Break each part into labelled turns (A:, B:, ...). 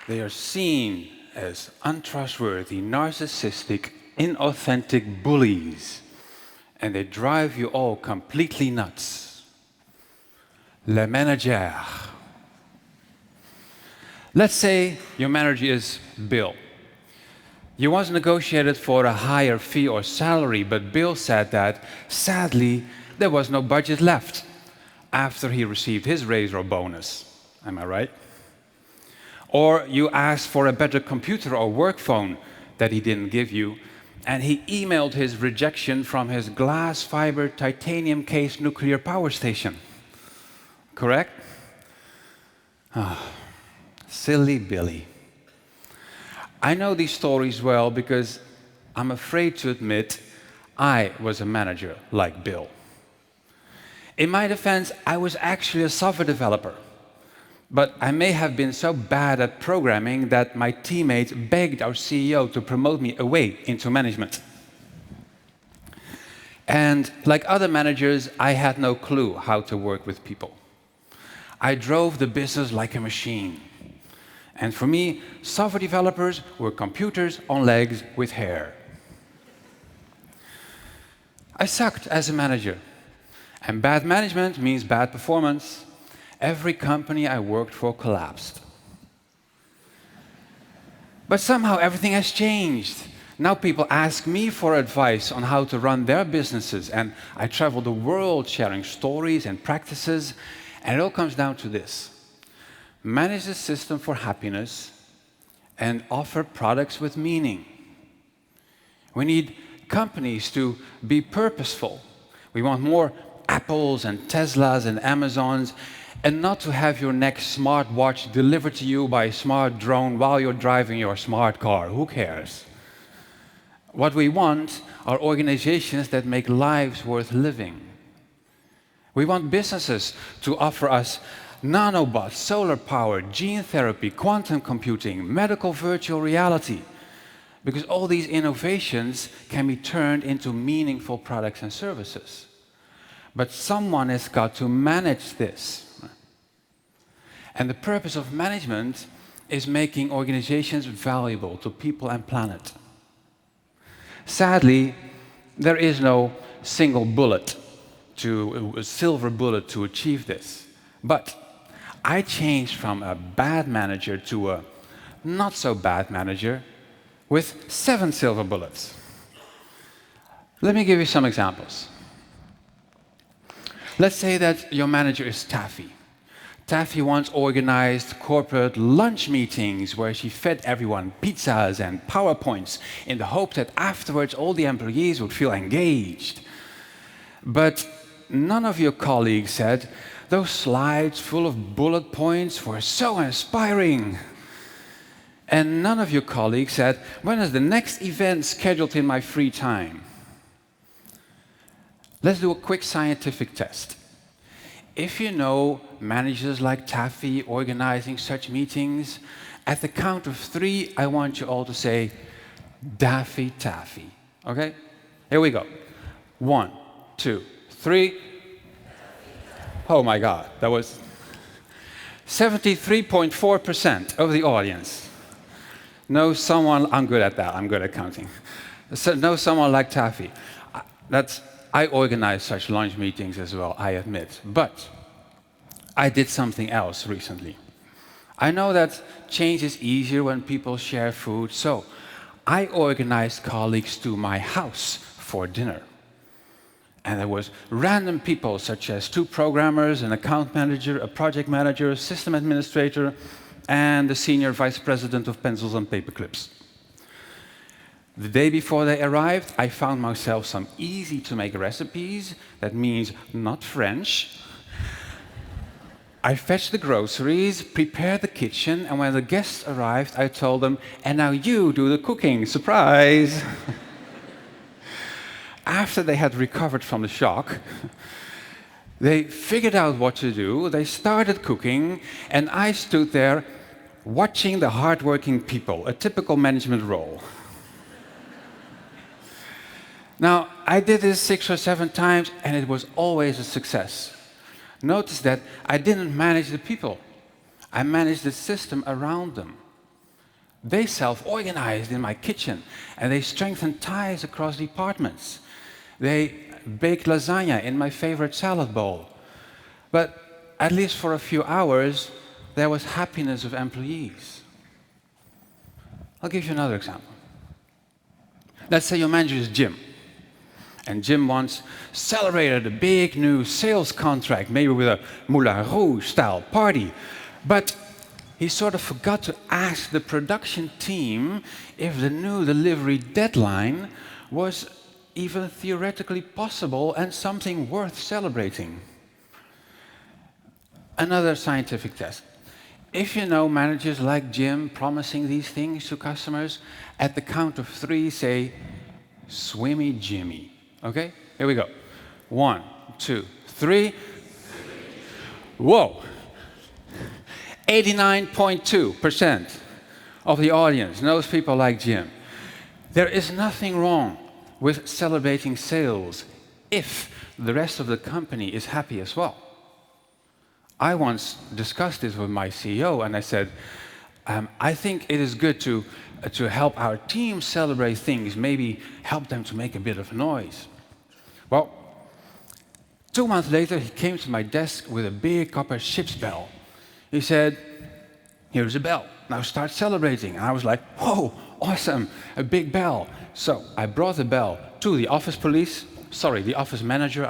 A: They are seen as untrustworthy, narcissistic, inauthentic bullies, and they drive you all completely nuts. Le manager. Let's say your manager is Bill. You once negotiated for a higher fee or salary, but Bill said that, sadly, there was no budget left after he received his raise or bonus. Am I right? Or you asked for a better computer or work phone that he didn't give you, and he emailed his rejection from his glass fiber titanium case nuclear power station. Correct? Silly Billy. I know these stories well because I'm afraid to admit I was a manager like Bill. In my defense, I was actually a software developer, but I may have been so bad at programming that my teammates begged our CEO to promote me away into management. And like other managers, I had no clue how to work with people. I drove the business like a machine. And for me, software developers were computers on legs with hair. I sucked as a manager. And bad management means bad performance. Every company I worked for collapsed. But somehow everything has changed. Now people ask me for advice on how to run their businesses, and I travel the world sharing stories and practices, and it all comes down to this. Manage the system for happiness and offer products with meaning. We need companies to be purposeful. We want more Apples and Teslas and Amazons, and not to have your next smartwatch delivered to you by a smart drone while you're driving your smart car. Who cares? What we want are organizations that make lives worth living. We want businesses to offer us nanobots, solar power, gene therapy, quantum computing, medical virtual reality, because all these innovations can be turned into meaningful products and services. But someone has got to manage this. And the purpose of management is making organizations valuable to people and planet. Sadly, there is no single bullet, a silver bullet to achieve this. But I changed from a bad manager to a not so bad manager with 7 silver bullets. Let me give you some examples. Let's say that your manager is Taffy. Taffy once organized corporate lunch meetings where she fed everyone pizzas and PowerPoints in the hope that afterwards all the employees would feel engaged. But none of your colleagues said, "Those slides full of bullet points were so inspiring." And none of your colleagues said, "When is the next event scheduled in my free time?" Let's do a quick scientific test. If you know managers like Taffy organizing such meetings, at the count of 3, I want you all to say, "Daffy Taffy." Okay? Here we go. 1, 2, 3. Oh my God, that was 73.4% of the audience. Know someone, I'm good at that, I'm good at counting. So, know someone like Taffy. I organize such lunch meetings as well, I admit. But I did something else recently. I know that change is easier when people share food, so I organized colleagues to my house for dinner. And there was random people, such as 2 programmers, an account manager, a project manager, a system administrator, and the senior vice president of pencils and paper clips. The day before they arrived, I found myself some easy-to-make recipes. That means not French. I fetched the groceries, prepared the kitchen, and when the guests arrived, I told them, "And now you do the cooking, surprise!" After they had recovered from the shock, they figured out what to do, they started cooking, and I stood there watching the hardworking people, a typical management role. Now, I did this 6 or 7 times, and it was always a success. Notice that I didn't manage the people. I managed the system around them. They self-organized in my kitchen, and they strengthened ties across departments. They baked lasagna in my favorite salad bowl. But at least for a few hours, there was happiness of employees. I'll give you another example. Let's say your manager is Jim, and Jim once celebrated a big new sales contract, maybe with a Moulin Rouge style party, but he sort of forgot to ask the production team if the new delivery deadline was even theoretically possible and something worth celebrating. Another scientific test. If you know managers like Jim promising these things to customers, at the count of 3, say, "Swimmy Jimmy." Okay? Here we go. 1, 2, 3. Whoa! 89.2% of the audience knows people like Jim. There is nothing wrong with celebrating sales if the rest of the company is happy as well. I once discussed this with my CEO, and I said, I think it is good to help our team celebrate things, maybe help them to make a bit of noise. Well, 2 months later, he came to my desk with a big copper ship's bell. He said, "Here's a bell. Now start celebrating." And I was like, "Whoa, awesome, a big bell." So I brought the bell to the office manager,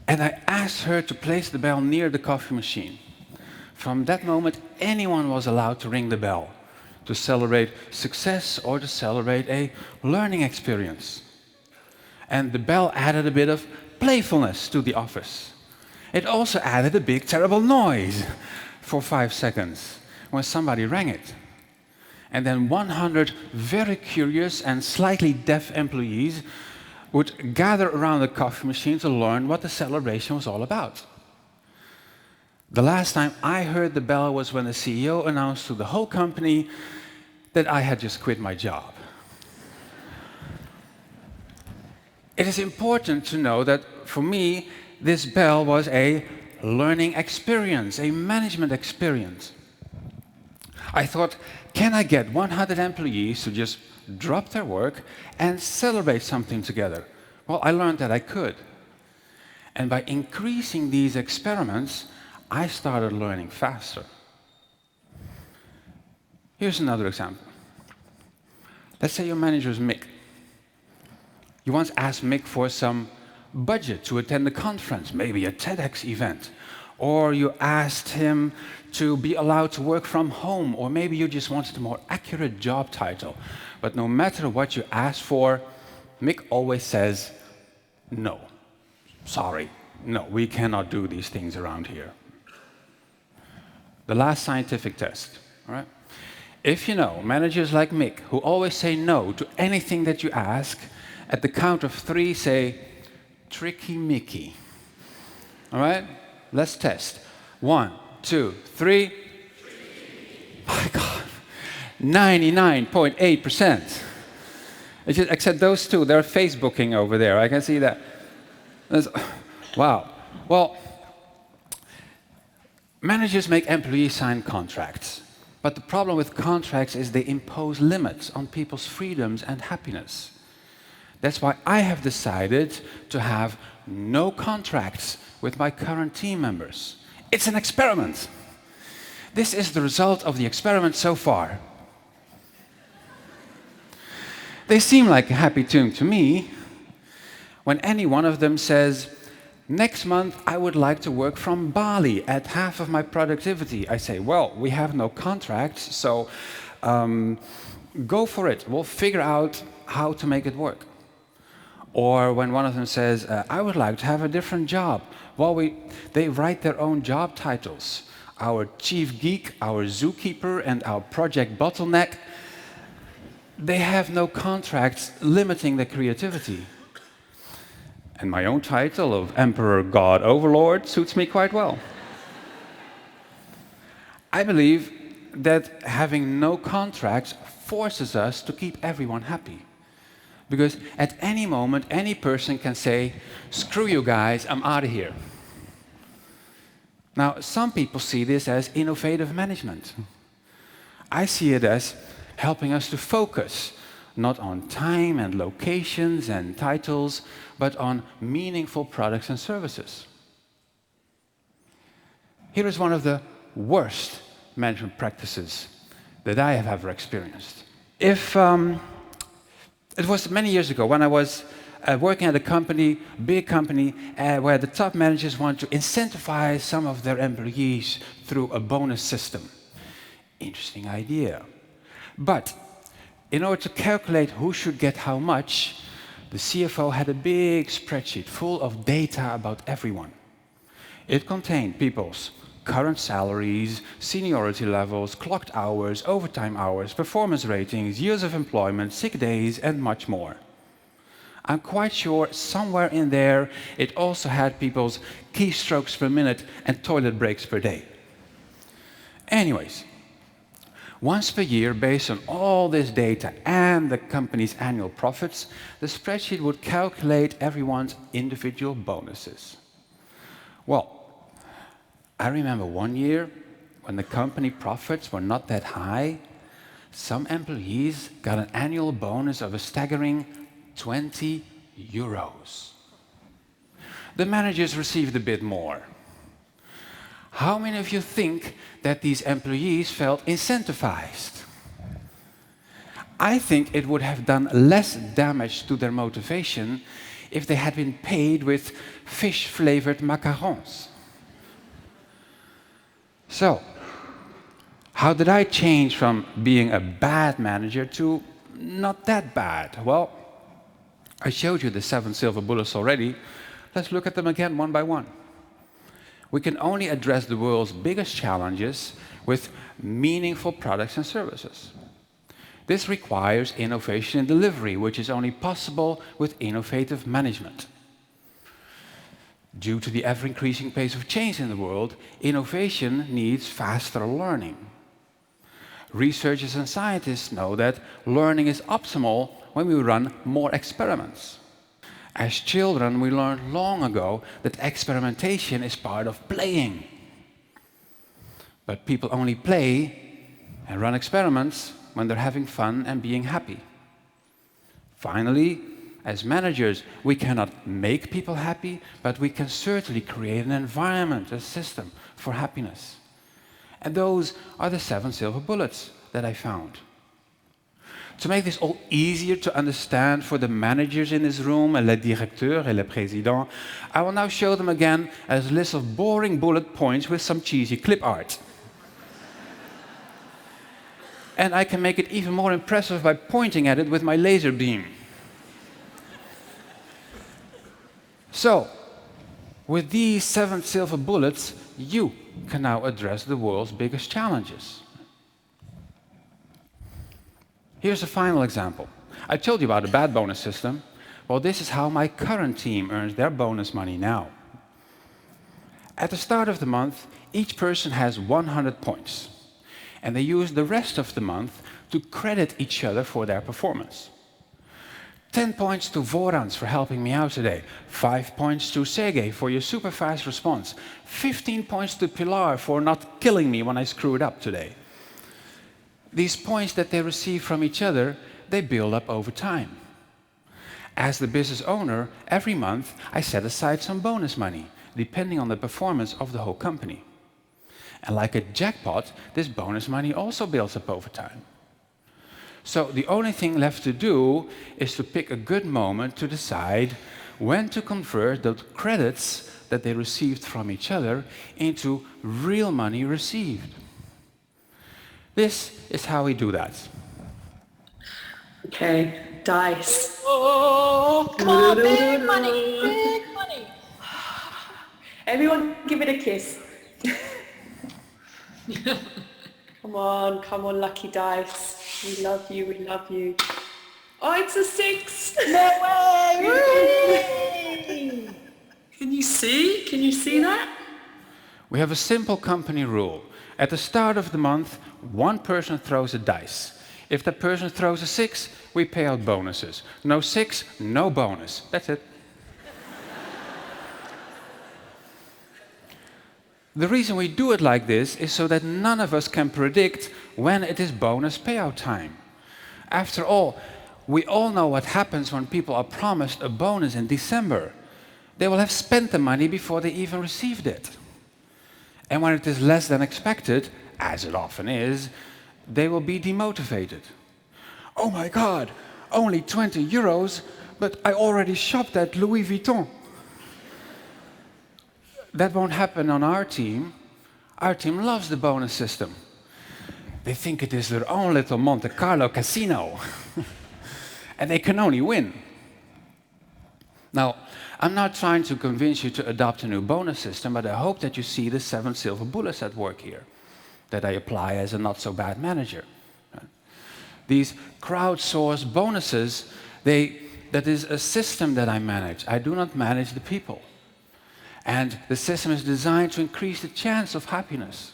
A: and I asked her to place the bell near the coffee machine. From that moment, anyone was allowed to ring the bell to celebrate success or to celebrate a learning experience. And the bell added a bit of playfulness to the office. It also added a big, terrible noise for 5 seconds when somebody rang it. And then 100 very curious and slightly deaf employees would gather around the coffee machine to learn what the celebration was all about. The last time I heard the bell was when the CEO announced to the whole company that I had just quit my job. It is important to know that for me, this bell was a learning experience, a management experience. I thought, can I get 100 employees to just drop their work and celebrate something together? Well, I learned that I could. And by increasing these experiments, I started learning faster. Here's another example. Let's say your manager is Mick. You once asked Mick for some budget to attend a conference, maybe a TEDx event. Or you asked him to be allowed to work from home, or maybe you just wanted a more accurate job title. But no matter what you ask for, Mick always says, "No, sorry, no, we cannot do these things around here." The last scientific test, all right? If you know managers like Mick who always say no to anything that you ask, at the count of 3 say, "Tricky Mickey." All right? Let's test. 1, 2, 3. My God, 99.8%. Except those two, they're Facebooking over there. I can see that. Wow. Well, managers make employees sign contracts. But the problem with contracts is they impose limits on people's freedoms and happiness. That's why I have decided to have no contracts with my current team members. It's an experiment. This is the result of the experiment so far. They seem like a happy tune to me. When any one of them says, "Next month I would like to work from Bali at half of my productivity," I say, "Well, we have no contracts, so go for it. We'll figure out how to make it work." Or when one of them says, "I would like to have a different job," well, they write their own job titles. Our chief geek, our zookeeper, and our project bottleneck. They have no contracts limiting their creativity. And my own title of Emperor God Overlord suits me quite well. I believe that having no contracts forces us to keep everyone happy. Because at any moment, any person can say, "Screw you guys, I'm out of here." Now, some people see this as innovative management. I see it as helping us to focus, not on time and locations and titles, but on meaningful products and services. Here is one of the worst management practices that I have ever experienced. It was many years ago when I was working at a company, big company, where the top managers want to incentivize some of their employees through a bonus system. Interesting idea. But in order to calculate who should get how much, the CFO had a big spreadsheet full of data about everyone. It contained people's current salaries, seniority levels, clocked hours, overtime hours, performance ratings, years of employment, sick days, and much more. I'm quite sure somewhere in there it also had people's keystrokes per minute and toilet breaks per day. Anyways, once per year, based on all this data and the company's annual profits, the spreadsheet would calculate everyone's individual bonuses. Well, I remember one year when the company profits were not that high, some employees got an annual bonus of a staggering 20 euros. The managers received a bit more. How many of you think that these employees felt incentivized? I think it would have done less damage to their motivation if they had been paid with fish-flavored macarons. So, how did I change from being a bad manager to not that bad? Well, I showed you the 7 silver bullets already. Let's look at them again one by one. We can only address the world's biggest challenges with meaningful products and services. This requires innovation in delivery, which is only possible with innovative management. Due to the ever-increasing pace of change in the world, innovation needs faster learning. Researchers and scientists know that learning is optimal when we run more experiments. As children, we learned long ago that experimentation is part of playing. But people only play and run experiments when they're having fun and being happy. Finally, as managers, we cannot make people happy, but we can certainly create an environment, a system for happiness. And those are the 7 silver bullets that I found. To make this all easier to understand for the managers in this room, les directeurs et les présidents, I will now show them again as a list of boring bullet points with some cheesy clip art. And I can make it even more impressive by pointing at it with my laser beam. So, with these 7 silver bullets, you can now address the world's biggest challenges. Here's a final example. I told you about a bad bonus system. Well, this is how my current team earns their bonus money now. At the start of the month, each person has 100 points, and they use the rest of the month to credit each other for their performance. 10 points to Vorans for helping me out today. 5 points to Sergey for your super fast response. 15 points to Pilar for not killing me when I screwed up today. These points that they receive from each other, they build up over time. As the business owner, every month I set aside some bonus money, depending on the performance of the whole company. And like a jackpot, this bonus money also builds up over time. So the only thing left to do is to pick a good moment to decide when to convert the credits that they received from each other into real money received. This is how we do that.
B: Okay, dice.
C: Oh, come on, big money, big money.
B: Everyone give it a kiss. Come on, lucky dice. We love you, we love you. Oh, it's a 6.
C: No way!
B: Can you see? Can you see that?
A: We have a simple company rule. At the start of the month, one person throws a dice. If that person throws a 6, we pay out bonuses. No 6, no bonus. That's it. The reason we do it like this is so that none of us can predict when it is bonus payout time. After all, we all know what happens when people are promised a bonus in December. They will have spent the money before they even received it. And when it is less than expected, as it often is, they will be demotivated. Oh my God, only 20 euros, but I already shopped at Louis Vuitton. That won't happen on our team. Our team loves the bonus system. They think it is their own little Monte Carlo casino. And they can only win. Now, I'm not trying to convince you to adopt a new bonus system, but I hope that you see the 7 silver bullets at work here, that I apply as a not-so-bad manager. These crowdsourced bonuses, that is a system that I manage. I do not manage the people. And the system is designed to increase the chance of happiness.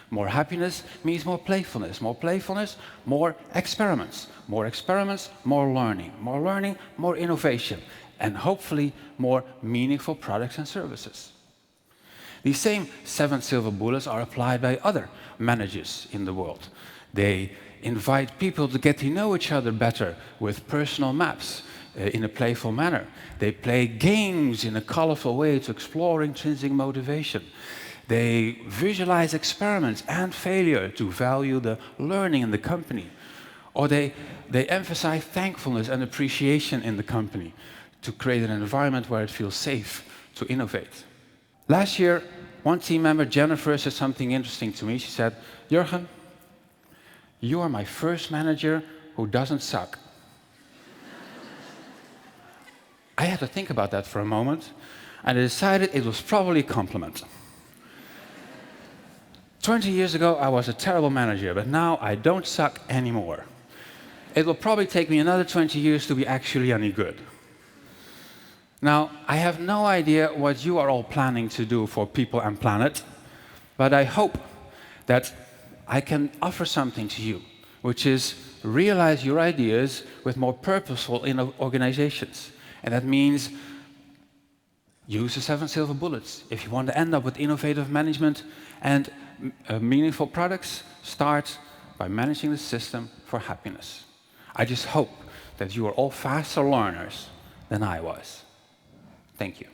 A: More happiness means more playfulness. More playfulness, more experiments. More experiments, more learning. More learning, more innovation. And hopefully more meaningful products and services. These same 7 silver bullets are applied by other managers in the world. They invite people to get to know each other better with personal maps in a playful manner. They play games in a colorful way to explore intrinsic motivation. They visualize experiments and failure to value the learning in the company. Or they emphasize thankfulness and appreciation in the company to create an environment where it feels safe to innovate. Last year, one team member, Jennifer, said something interesting to me. She said, Jurgen, you are my first manager who doesn't suck. I had to think about that for a moment, and I decided it was probably a compliment. 20 years ago, I was a terrible manager, but now I don't suck anymore. It will probably take me another 20 years to be actually any good. Now, I have no idea what you are all planning to do for people and planet, but I hope that I can offer something to you, which is realize your ideas with more purposeful organizations. And that means use the 7 silver bullets. If you want to end up with innovative management and meaningful products, start by managing the system for happiness. I just hope that you are all faster learners than I was. Thank you.